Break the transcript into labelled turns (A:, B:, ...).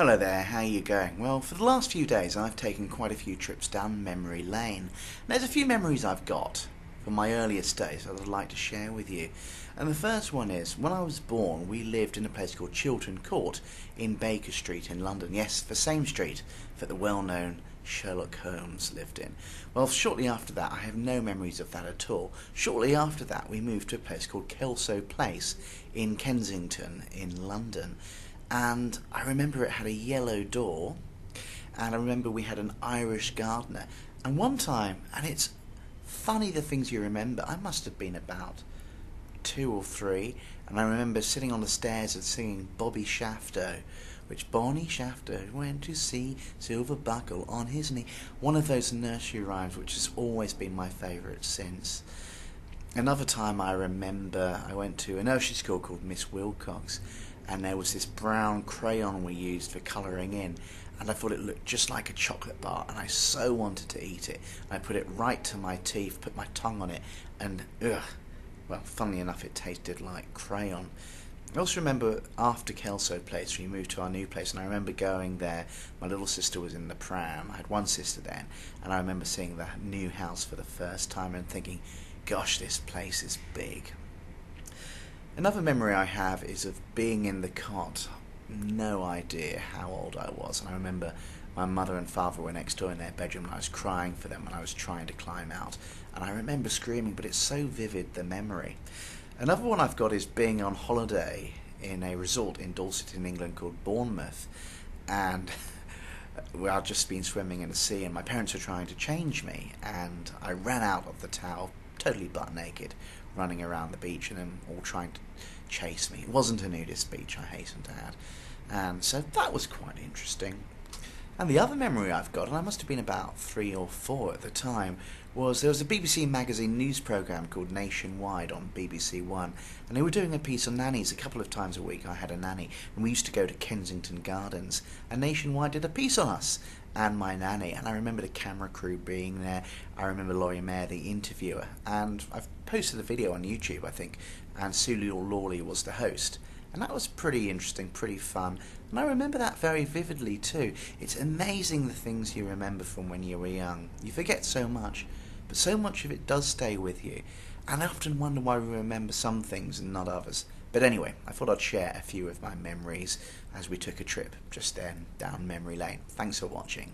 A: Hello there, how are you going? Well, for the last few days I've taken quite a few trips down memory lane. There's a few memories I've got from my earliest days that I'd like to share with you. And the first one is, when I was born, we lived in a place called Chiltern Court in Baker Street in London. Yes, the same street that the well-known Sherlock Holmes lived in. Well, shortly after that, I have no memories of that at all. Shortly after that, we moved to a place called Kelso Place in Kensington in London. And I remember it had a yellow door, and I remember we had an Irish gardener. And one time, and it's funny the things you remember, I must have been about 2 or 3, and I remember sitting on the stairs and singing Bobby Shafto, which Bonnie Shafto went to see, silver buckle on his knee. One of those nursery rhymes which has always been my favourite since. Another time I remember I went to a nursery school called Miss Wilcox, and there was this brown crayon we used for colouring in, and I thought it looked just like a chocolate bar, and I so wanted to eat it. I put it right to my teeth, put my tongue on it, and well, funnily enough, it tasted like crayon. I also remember after Kelso Place, we moved to our new place, and I remember going there. My little sister was in the pram. I had one sister then, and I remember seeing the new house for the first time and thinking, gosh, this place is big. Another memory I have is of being in the cot. No idea how old I was, and I remember my mother and father were next door in their bedroom, and I was crying for them when I was trying to climb out, and I remember screaming, but it's so vivid, the memory. Another one I've got is being on holiday in a resort in Dorset in England called Bournemouth, and I'd just been swimming in the sea, and my parents were trying to change me, and I ran out of the towel totally butt naked, running around the beach, and them all trying to chase me. It wasn't a nudist beach, I hasten to add, and so that was quite interesting. And the other memory I've got, and I must have been about 3 or 4 at the time, was there was a BBC Magazine news programme called Nationwide on BBC One, and they were doing a piece on nannies. A couple of times a week I had a nanny, and we used to go to Kensington Gardens, and Nationwide did a piece on us and my nanny, and I remember the camera crew being there. I remember Laurie Mayer, the interviewer, and I've posted a video on YouTube, I think, and Sulu Lawley was the host. And that was pretty interesting, pretty fun. And I remember that very vividly too. It's amazing the things you remember from when you were young. You forget so much, but so much of it does stay with you. And I often wonder why we remember some things and not others. But anyway, I thought I'd share a few of my memories as we took a trip just then down memory lane. Thanks for watching.